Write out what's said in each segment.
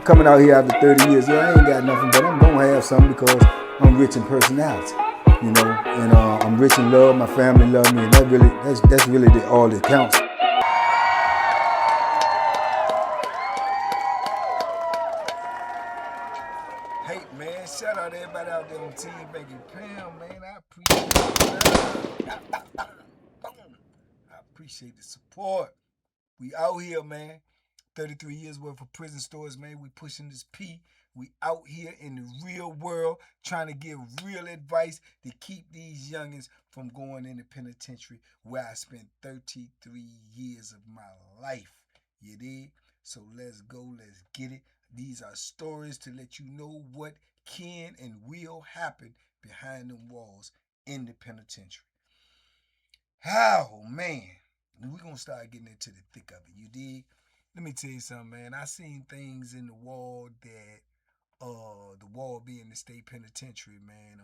coming out here after 30 years. Yeah, I ain't got nothing, but I'm gonna have something because I'm rich in personality, you know, and I'm rich in love. My family love me, and that's really all that counts. Hey man, shout out to everybody out there on Team Banky Pound, man. I appreciate it. I appreciate the support. We out here, man. 33 years worth of prison stories, man. We pushing this P. We out here in the real world trying to give real advice to keep these youngins from going in the penitentiary where I spent 33 years of my life. You dig? So let's go, let's get it. These are stories to let you know what can and will happen behind them walls in the penitentiary. How, man? We're going to start getting into the thick of it, you dig? Let me tell you something, man. I seen things in the wall that, the wall being the state penitentiary, man,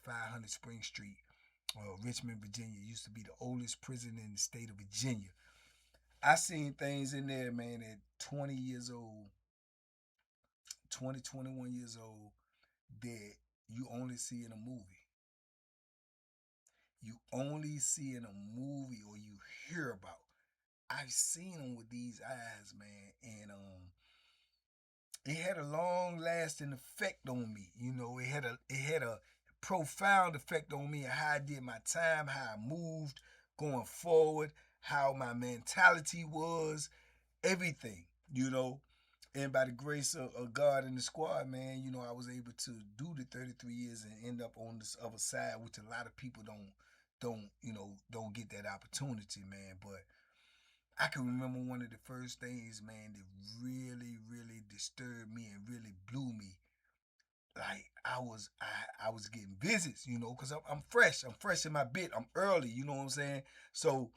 500 Spring Street, Richmond, Virginia, used to be the oldest prison in the state of Virginia. I seen things in there, man, at 20 years old, 20, 21 years old, that you only see in a movie. You only see in a movie or you hear about. I've seen them with these eyes, man, and it had a long-lasting effect on me. You know, it had a profound effect on me and how I did my time, how I moved going forward, how my mentality was, everything, you know. And by the grace of God and the squad, man, you know, I was able to do the 33 years and end up on this other side, which a lot of people don't get that opportunity, man. But I can remember one of the first things, man, that really, really disturbed me and really blew me. Like I was getting visits, you know, because I'm fresh. I'm fresh in my bit. I'm early, you know what I'm saying? So,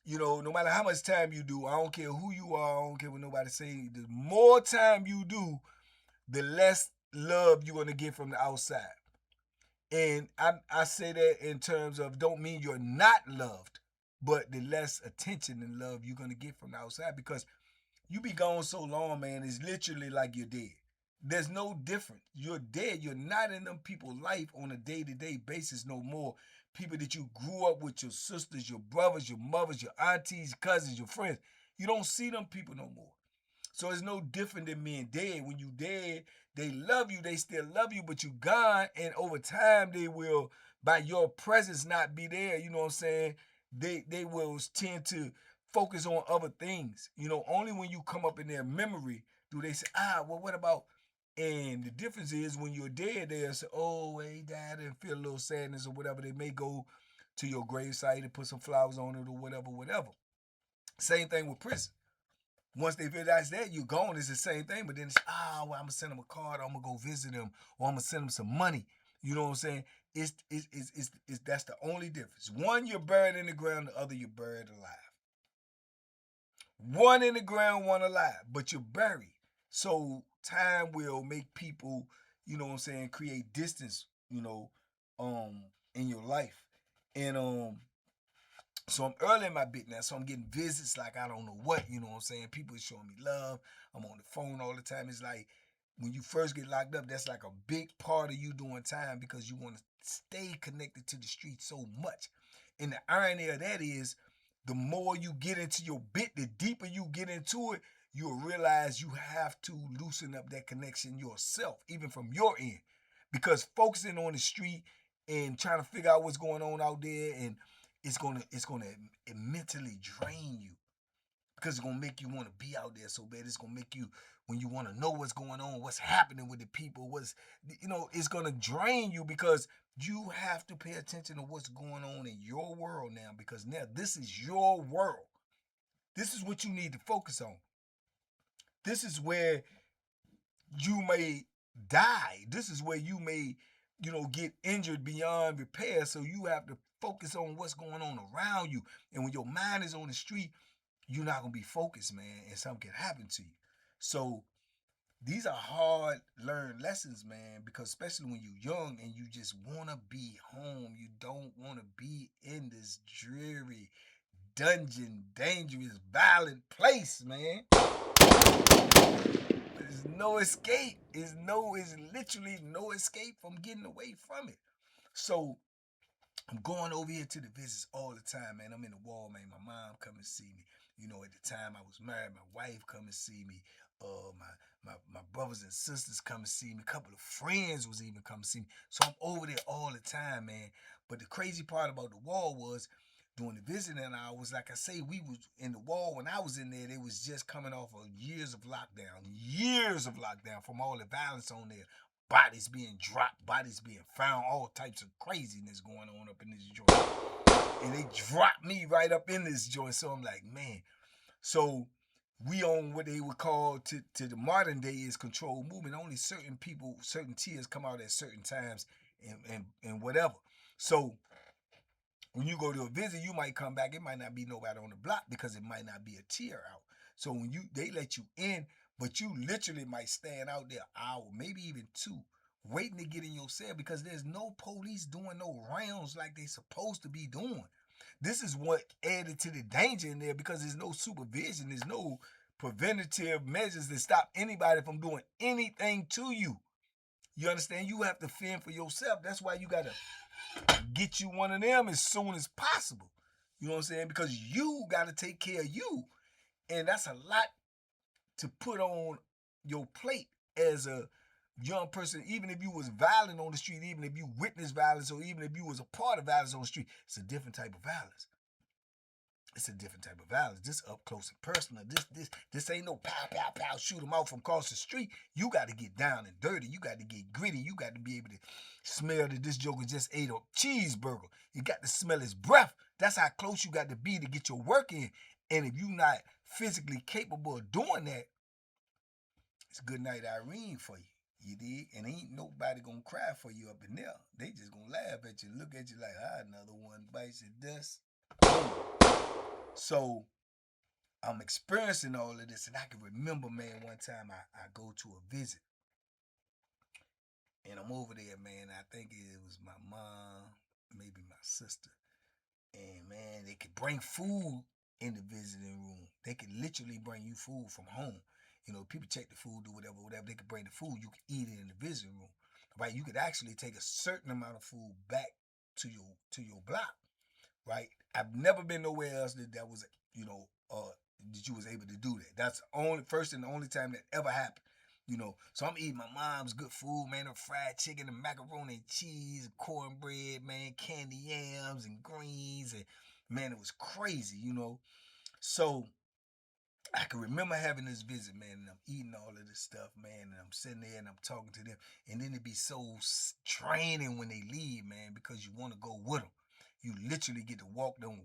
you know, no matter how much time you do, I don't care who you are, I don't care what nobody say. The more time you do, the less love you're gonna get from the outside. And I say that in terms of don't mean you're not loved, but the less attention and love you're gonna get from the outside because you be gone so long, man, it's literally like you're dead. There's no difference. You're dead. You're not in them people's life on a day-to-day basis no more. People that you grew up with, your sisters, your brothers, your mothers, your aunties, cousins, your friends. You don't see them people no more. So it's no different than being dead. When you dead, they love you, they still love you, but you gone, and over time they will, by your presence not be there, you know what I'm saying? They will tend to focus on other things. You know, only when you come up in their memory do they say, well, what about? And the difference is when you're dead, they'll say, oh, he died, and feel a little sadness or whatever. They may go to your gravesite and put some flowers on it or whatever. Same thing with prison. Once they realize that you're gone, it's the same thing. But then it's, well, I'm gonna send them a card, I'm gonna go visit them, or I'm gonna send them some money. You know what I'm saying? It's that's the only difference. One, you're buried in the ground, the other, you're buried alive. One in the ground, one alive, but you're buried. So time will make people, you know what I'm saying, create distance, you know, in your life. And so I'm early in my bit now, so I'm getting visits like I don't know what, you know what I'm saying? People are showing me love. I'm on the phone all the time. It's like when you first get locked up, that's like a big part of you doing time because you want to stay connected to the street so much. And the irony of that is the more you get into your bit, the deeper you get into it, you'll realize you have to loosen up that connection yourself, even from your end. Because focusing on the street and trying to figure out what's going on out there, and it's gonna mentally drain you because it's gonna make you want to be out there so bad. It's gonna make you, when you want to know what's going on, what's happening with the people, it's gonna drain you because you have to pay attention to what's going on in your world now, because now this is your world. This is what you need to focus on. This is where you may die. This is where you may, get injured beyond repair. So you have to focus on what's going on around you. And when your mind is on the street, you're not going to be focused, man, and something can happen to you. So these are hard learned lessons, man, because especially when you're young and you just want to be home. You don't want to be in this dreary, dangerous, violent place, man. It's no escape. It's literally no escape from getting away from it. So I'm going over here to the visits all the time, man. I'm in the wall, man. My mom come and see me. You know, at the time I was married, my wife come and see me. My brothers and sisters come and see me. A couple of friends was even come and see me. So I'm over there all the time, man. But the crazy part about the wall was during the visiting hours, like I say, we was in the wall when I was in there. They was just coming off of years of lockdown from all the violence on there. Bodies being dropped, bodies being found, all types of craziness going on up in this joint. And they dropped me right up in this joint. So I'm like, man. So we on what they would call to the modern day is controlled movement. Only certain people, certain tiers come out at certain times and whatever. So when you go to a visit, you might come back. It might not be nobody on the block because it might not be a tier out. So when they let you in, but you literally might stand out there an hour, maybe even two, waiting to get in your cell because there's no police doing no rounds like they supposed to be doing. This is what added to the danger in there because there's no supervision, there's no preventative measures to stop anybody from doing anything to you. You understand? You have to fend for yourself. That's why you gotta get you one of them as soon as possible. You know what I'm saying? Because you got to take care of you. And that's a lot to put on your plate as a young person. Even if you was violent on the street, even if you witnessed violence, or even if you was a part of violence on the street, it's a different type of violence. It's a different type of violence. This up close and personal. This ain't no pow pow pow shoot them out from across the street. You got to get down and dirty. You got to get gritty. You got to be able to smell that this joker just ate a cheeseburger. You got to smell his breath. That's how close you got to be to get your work in. And if you're not physically capable of doing that, it's good night Irene for you. You dig? And ain't nobody gonna cry for you up in there. They just gonna laugh at you, look at you like, another one bites the dust. So I'm experiencing all of this, and I can remember, man, one time I go to a visit, and I'm over there, man. I think it was my mom, maybe my sister, and man, they could bring food in the visiting room. They could literally bring you food from home. You know, people check the food, do whatever. They could bring the food. You could eat it in the visiting room, right? You could actually take a certain amount of food back to your block, right? I've never been nowhere else that was, you know, that you was able to do that. That's the only first and the only time that ever happened. You know, so I'm eating my mom's good food, man, her fried chicken and macaroni and cheese, and cornbread, man, candy yams and greens, and man, it was crazy, you know. So I can remember having this visit, man, and I'm eating all of this stuff, man, and I'm sitting there and I'm talking to them, and then it be so draining when they leave, man, because you want to go with them. You literally get to watch them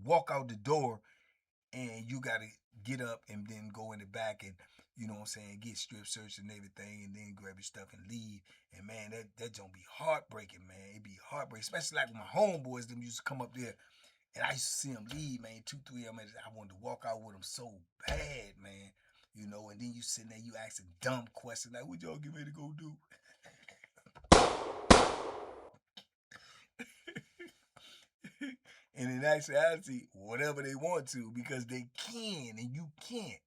walk out the door, and you got to get up and then go in the back and, you know what I'm saying, get strip searched and everything, and then grab your stuff and leave. And man, that don't be heartbreaking, man. It be heartbreaking, especially like when my homeboys them used to come up there, and I used to see them leave, man. 2, 3 of them, I wanted to walk out with them so bad, man. You know, and then you sitting there, you asking dumb questions like, "What y'all get ready to go do?" And in actuality, whatever they want to, because they can and you can't.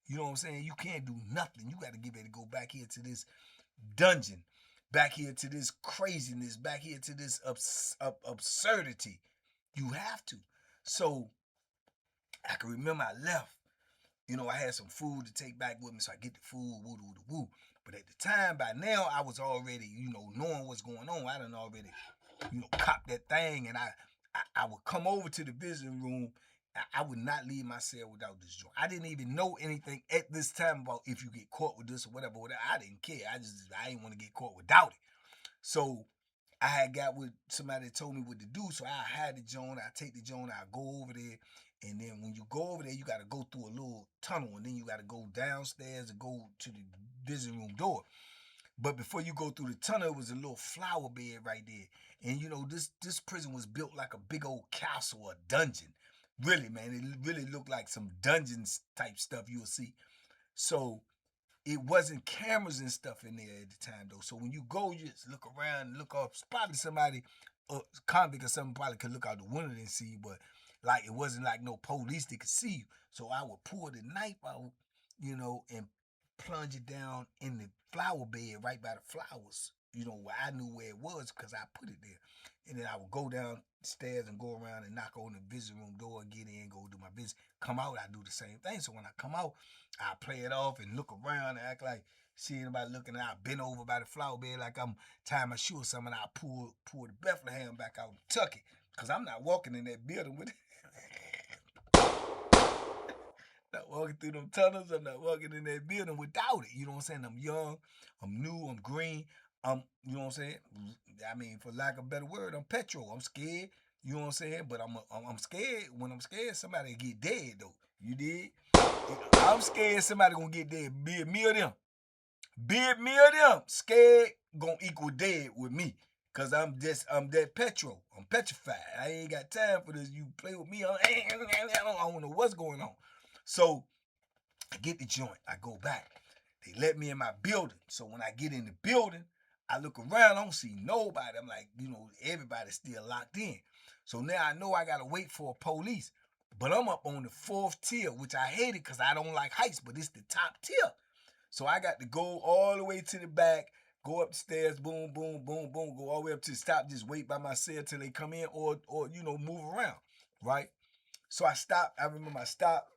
You know what I'm saying? You can't do nothing. You got to get ready to go back here to this dungeon, back here to this craziness, back here to this absurdity. You have to. So I can remember I left. You know, I had some food to take back with me, so I get the food, woo woo woo. But at the time, by now, I was already, you know, knowing what's going on. I done already, you know, cop that thing, and I would come over to the visiting room. I would not leave my cell without this joint. I didn't even know anything at this time about if you get caught with this or whatever. I didn't care. I didn't want to get caught without it. So I had got with somebody that told me what to do. So I had the joint. I take the joint. I go over there. And then when you go over there, you got to go through a little tunnel. And then you got to go downstairs and go to the visiting room door. But before you go through the tunnel, it was a little flower bed right there. And you know, this prison was built like a big old castle or dungeon. Really, man, it really looked like some dungeons type stuff you'll see. So it wasn't cameras and stuff in there at the time though. So when you go, you just look around and look off. Probably somebody, convict or something, probably could look out the window and see you, but like it wasn't like no police that could see you. So I would pull the knife out, you know, and plunge it down in the flower bed right by the flowers. You know, where I knew where it was because I put it there. And then I would go downstairs and go around and knock on the visiting room door, get in, go do my business. Come out, I do the same thing. So when I come out, I play it off and look around and act like see anybody looking. And I bend over by the flower bed like I'm tying my shoe or something. And I pull the Bethlehem back out and tuck it. Because I'm not walking in that building with it. Not walking through them tunnels. I'm not walking in that building without it. You know what I'm saying? I'm young. I'm new. I'm green. You know what I'm saying? I mean, for lack of a better word, I'm petrol. I'm scared. You know what I'm saying? But I'm scared. When I'm scared, somebody get dead though. You did? I'm scared somebody gonna get dead. Be it me or them. Be it me or them. Scared gonna equal dead with me. Cause I'm that petrol. I'm petrified. I ain't got time for this. You play with me. I don't know what's going on. So I get the joint. I go back. They let me in my building. So when I get in the building, I look around. I don't see nobody. I'm like, everybody's still locked in. So now I know I gotta wait for a police. But I'm up on the 4th tier, which I hate it because I don't like heights, but it's the top tier. So I got to go all the way to the back, go up the stairs, boom, boom, boom, boom, go all the way up to the stop, just wait by myself till they come in or move around, right? So I stopped. I remember I stopped.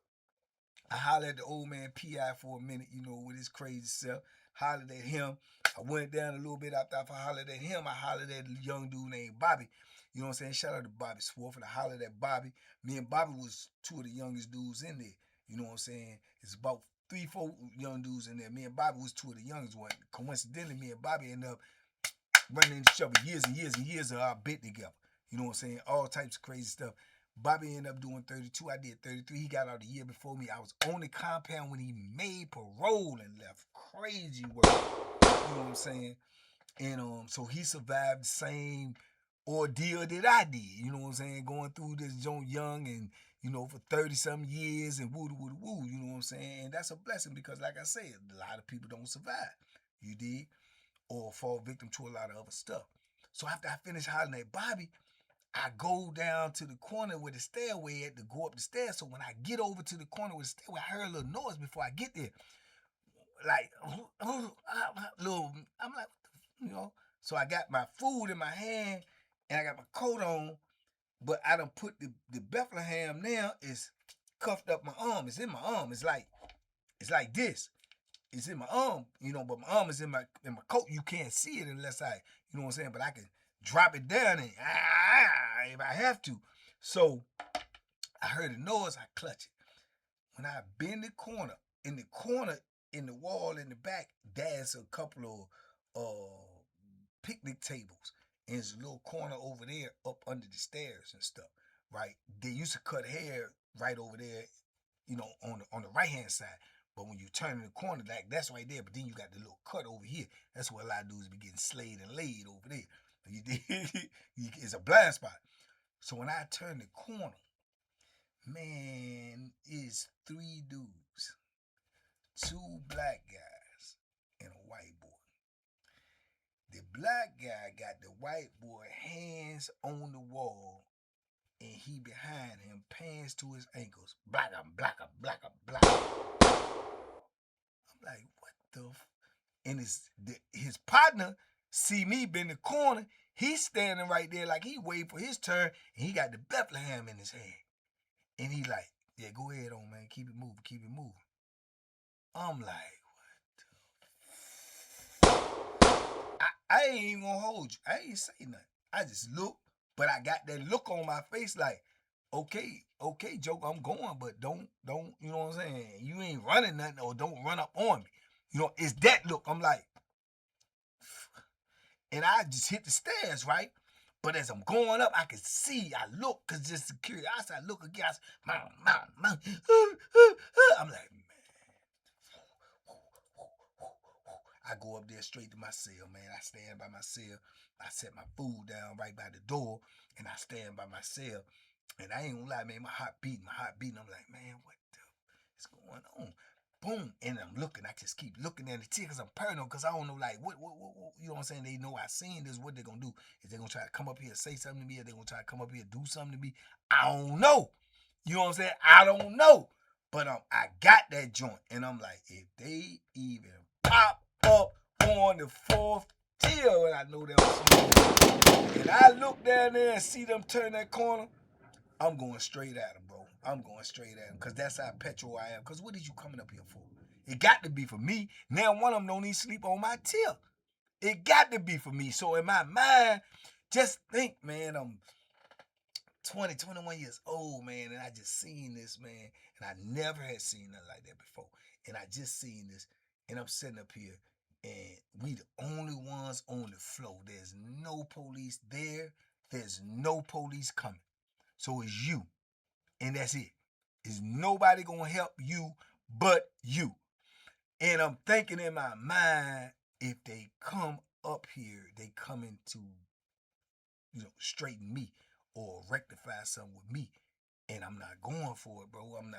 I hollered at the old man P.I. for a minute, with his crazy self. Hollered at him. I went down a little bit after I hollered at him. I hollered at a young dude named Bobby. You know what I'm saying? Shout out to Bobby Swarford. I hollered at Bobby. Me and Bobby was two of the youngest dudes in there. You know what I'm saying? It's about 3-4 young dudes in there. Me and Bobby was two of the youngest ones. Coincidentally, me and Bobby ended up running into each other years and years and years of our bit together. You know what I'm saying? All types of crazy stuff. Bobby ended up doing 32. I did 33. He got out a year before me. I was on the compound when he made parole and left. Crazy work. You know what I'm saying? And so he survived the same ordeal that I did. You know what I'm saying? Going through this joint young and, for 30-something years and woo. You know what I'm saying? And that's a blessing because, like I said, a lot of people don't survive. You did? Or fall victim to a lot of other stuff. So after I finished hollering at Bobby, I go down to the corner where the stairway at to go up the stairs. So when I get over to the corner where the stairway, I heard a little noise before I get there. Like, little, I'm like, So I got my food in my hand and I got my coat on, but I done put the Bethlehem now is cuffed up my arm. It's in my arm. It's like this. It's in my arm, but my arm is in my coat. You can't see it unless I, you know what I'm saying? But I can drop it down and if I have to. So I heard a noise, I clutch it. When I bend the corner, in the wall in the back, there's a couple of picnic tables. And there's a little corner over there up under the stairs and stuff, right? They used to cut hair right over there, on the right hand side. But when you turn in the corner, like that's right there. But then you got the little cut over here. That's where a lot of dudes be getting slayed and laid over there. It's a blind spot. So when I turn the corner, man, it's 3 dudes, 2 black guys, and a white boy. The black guy got the white boy hands on the wall, and he behind him, pants to his ankles, blacka, blacka, blacka, blacka. I'm like, what the? And his partner see me bend the corner. He's standing right there like he waiting for his turn, and he got the Bethlehem in his hand. And he like, yeah, go ahead on, man. Keep it moving, keep it moving. I'm like, what? I ain't even gonna hold you. I ain't say nothing. I just look, but I got that look on my face like, okay, Joker, I'm going, but don't, you know what I'm saying? You ain't running nothing or don't run up on me. It's that look. I'm like, and I just hit the stairs, right? But as I'm going up, I can see, I look, because just the curiosity, I look again, I'm like, man. I go up there straight to my cell, man. I stand by my cell. I set my food down right by the door, and I stand by my cell. And I ain't gonna lie, man, my heart beating. I'm like, man, what the is going on? Boom, and I'm looking. I just keep looking at the tear because I'm paranoid because I don't know, like, what, you know what I'm saying? They know I seen this. What they gonna do? Is they gonna try to come up here and say something to me? Or they gonna try to come up here and do something to me? I don't know. You know what I'm saying? I don't know. But I got that joint, and I'm like, if they even pop up on the fourth tier, and I know that was something, and I look down there and see them turn that corner, I'm going straight at them, bro. I'm going straight at them, because that's how petrol I am. Because what is you coming up here for? It got to be for me. Now one of them don't even sleep on my tip. It got to be for me. So in my mind, just think, man, I'm 20, 21 years old, man, and I just seen this, man, and I never had seen nothing like that before. And I just seen this, and I'm sitting up here, and we the only ones on the floor. There's no police there. There's no police coming. So it's you, and that's it. Is nobody gonna help you but you. And I'm thinking in my mind, if they come up here, they coming to, straighten me or rectify something with me. And I'm not going for it, bro. I'm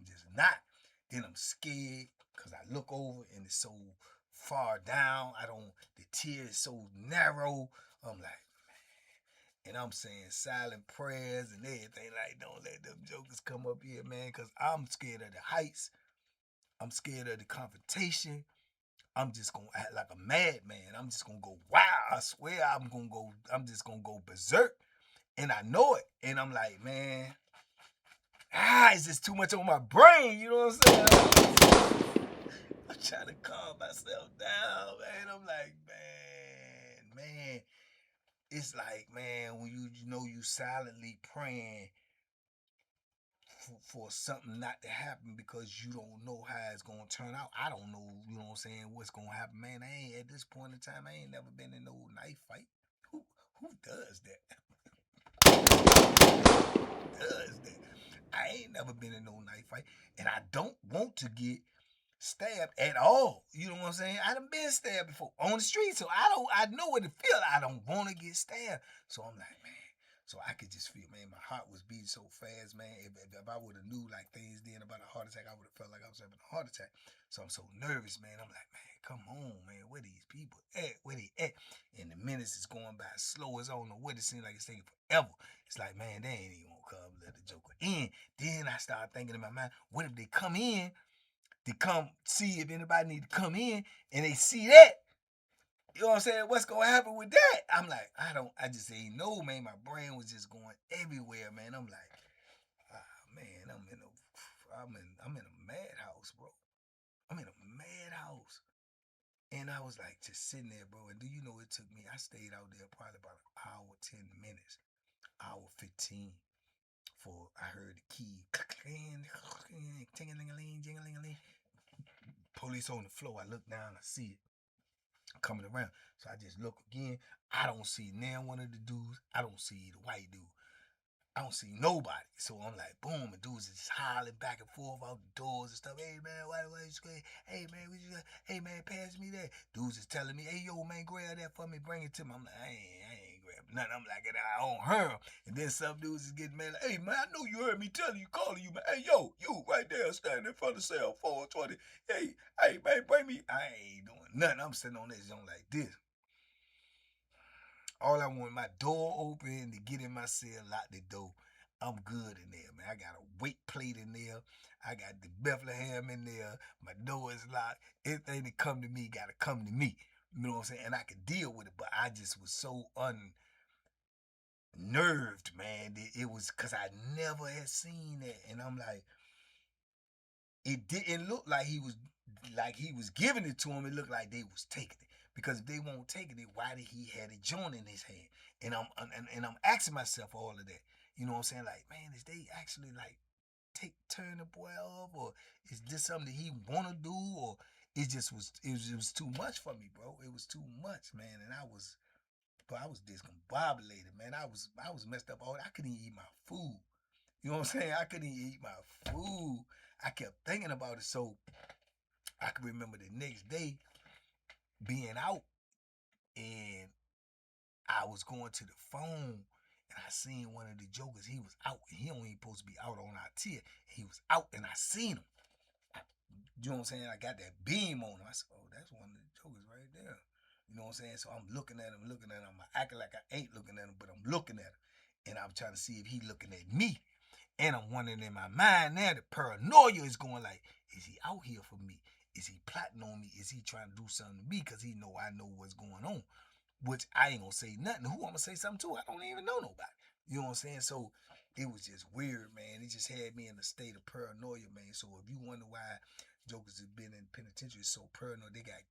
just not. Then I'm scared because I look over and it's so far down. The tier is so narrow. I'm like, and I'm saying silent prayers and everything. Like, don't let them jokers come up here, man, because I'm scared of the heights. I'm scared of the confrontation. I'm just gonna act like a madman. I'm just gonna go wild. I swear I'm just gonna go berserk. And I know it. And I'm like, man, it's just too much on my brain, you know what I'm saying? I'm trying to calm myself down, man. I'm like, man. It's like, man, when you silently praying for something not to happen because you don't know how it's gonna turn out. I don't know, you know what I'm saying, what's gonna happen, man. At this point in time, I ain't never been in no knife fight. Who does that? Does that? I ain't never been in no knife fight, and I don't want to get stabbed at all. You know what I'm saying? I done been stabbed before on the street, so I know what it feel. I don't want to get stabbed. So I'm like, man. So I could just feel, man, my heart was beating so fast, man. If I would have knew like things then about a heart attack, I would have felt like I was having a heart attack. So I'm so nervous, man. I'm like, man, come on, man. Where these people at? Where they at? And the minutes is going by slow as I don't know what. It seems like it's taking forever. It's like, man, they ain't even gonna come let the Joker in. Then I start thinking in my mind, what if they come in? To come see if anybody need to come in, and they see that, you know what I'm saying? What's gonna happen with that? I'm like, I just ain't know, man. My brain was just going everywhere, man. I'm like, man, I'm in a madhouse, bro. I'm in a madhouse. And I was like just sitting there, bro. And do you know it took me? I stayed out there probably about an hour, 10 minutes, hour 15. For I heard the key, ting-a-ling-a-ling, jing-a-ling-a-ling. Police on the floor. I look down, I see it coming around. So I just look again. I don't see now one of the dudes. I don't see the white dude. I don't see nobody. So I'm like, boom, and dudes is just hollering back and forth out the doors and stuff. Hey man, why you scared? Hey man, hey man, pass me that. Dudes is telling me, hey yo man, grab that for me, bring it to me. I'm like, I ain't grabbing nothing. I'm like, I don't hear him. And then some dudes is getting mad like, hey man, I know you heard me telling you, calling you, man. Hey yo, you right there standing in front of cell 420. Hey man, bring me. I ain't doing nothing. I'm sitting on this joint like this. All I want, my door open to get in my cell, lock the door. I'm good in there, man. I got a weight plate in there. I got the Bethlehem in there. My door is locked. Everything that come to me got to come to me. You know what I'm saying? And I could deal with it, but I just was so unnerved, man. It was because I never had seen that. And I'm like, it didn't look like he was giving it to him. It looked like they was taking it. Because if they won't take it, why did he have a joint in his hand? And I'm asking myself all of that. You know what I'm saying? Like, man, is they actually like turn the boy off, or is this something that he wanna do, or it was too much for me, bro. It was too much, man. And I was discombobulated, man. I was messed up. I couldn't even eat my food. You know what I'm saying? I couldn't even eat my food. I kept thinking about it, so I can remember the next day being out, and I was going to the phone, and I seen one of the jokers. He was out, and he only supposed to be out on our tier. He was out, and I seen him. You know what I'm saying? I got that beam on him. I said, oh, that's one of the jokers right there. You know what I'm saying? So I'm looking at him. I'm acting like I ain't looking at him, but I'm looking at him. And I'm trying to see if he looking at me. And I'm wondering in my mind now, the paranoia is going like, is he out here for me? Is he plotting on me? Is he trying to do something to me? Because he know I know what's going on. Which I ain't going to say nothing. Who I'm going to say something to? I don't even know nobody. You know what I'm saying? So it was just weird, man. It just had me in a state of paranoia, man. So if you wonder why jokers have been in penitentiary so paranoid, they got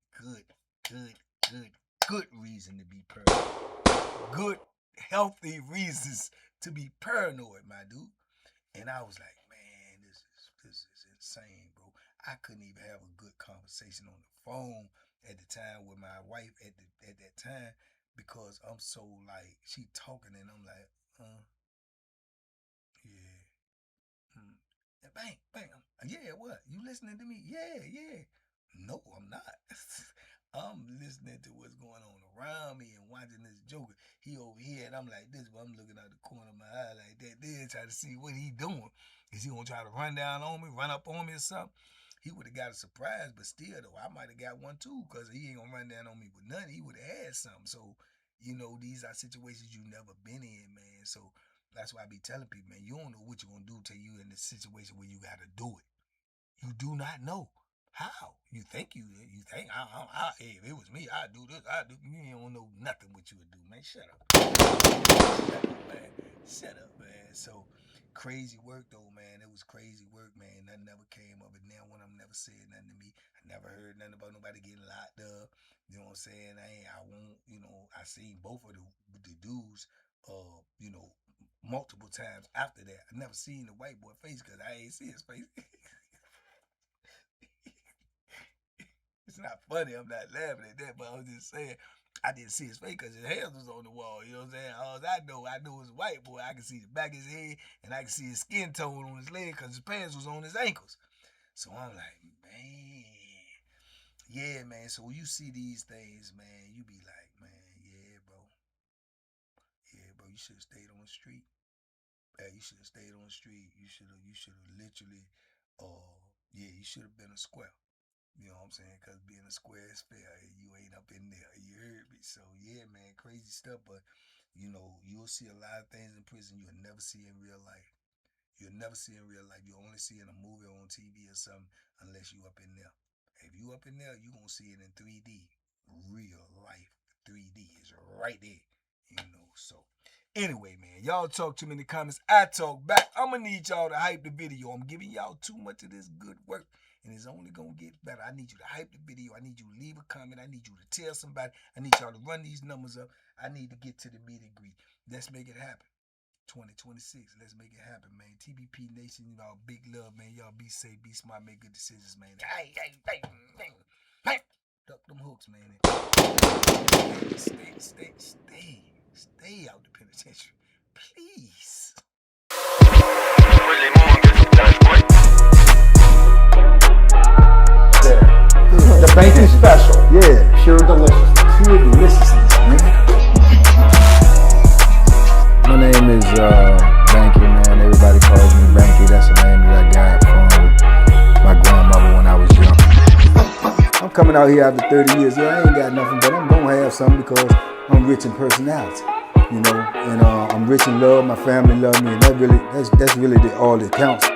good reason to be paranoid. Good, healthy reasons to be paranoid, my dude. And I was like, man, this is insane, bro. I couldn't even have a good conversation on the phone at the time with my wife at that time because I'm so like, she talking and I'm like, yeah. Bang, bang. Yeah, what? You listening to me? Yeah. No, I'm not. I'm listening to what's going on around me and watching this joker. He over here and I'm like this, but I'm looking out the corner of my eye like that. Then trying to see what he doing. Is he gonna try to run down on me, run up on me or something? He would have got a surprise, but still though, I might have got one too, because he ain't gonna run down on me with nothing. He would have had something. So, these are situations you never been in, man. So that's why I be telling people, man, you don't know what you're gonna do till you in the situation where you gotta do it. You do not know how. You think hey, if it was me, I'd do this, you don't know nothing what you would do, man. Shut up. Shut up, man. So crazy work though, man. It was crazy work, man. Nothing ever came of it. Now one of them never said nothing to me. I never heard nothing about nobody getting locked up. You know what I'm saying? I won't, I seen both of the dudes multiple times after that. I never seen the white boy face because I ain't see his face. It's not funny. I'm not laughing at that, but I was just saying I didn't see his face because his hands was on the wall. You know what I'm saying? All I know it was a white boy. I can see the back of his head and I can see his skin tone on his leg because his pants was on his ankles. So I'm like, man. Yeah, man. So when you see these things, man, you be like, man, yeah, bro. Yeah, bro, you should have stayed on the street. Yeah, you should have stayed on the street. You should have literally, you should have been a square. You know what I'm saying? Because being a square is fair. You ain't up in there. You heard me? So, yeah, man, crazy stuff. But, you'll see a lot of things in prison you'll never see in real life. You'll never see in real life. You only see in a movie or on TV or something unless you up in there. If you up in there, you going to see it in 3D. Real life 3D is right there. So anyway, man, y'all talk to me in the comments. I talk back. I'm going to need y'all to hype the video. I'm giving y'all too much of this good work, and it's only going to get better. I need you to hype the video. I need you to leave a comment. I need you to tell somebody. I need y'all to run these numbers up. I need to get to the meet and greet. Let's make it happen. 2026. Let's make it happen, man. TBP Nation, y'all big love, man. Y'all be safe, be smart, make good decisions, man. Hey. Duck them hooks, man. Stay out the penitentiary. Please. The banking special. Yeah. Pure delicious. Pure deliciousness, man. My name is Banky, man. Everybody calls me Banky. That's the name that I got from my grandmother when I was young. I'm coming out here after 30 years. Yeah, I ain't got nothing, but I'm gonna have something because I'm rich in personality, and I'm rich in love. My family love me, and that's really all that counts.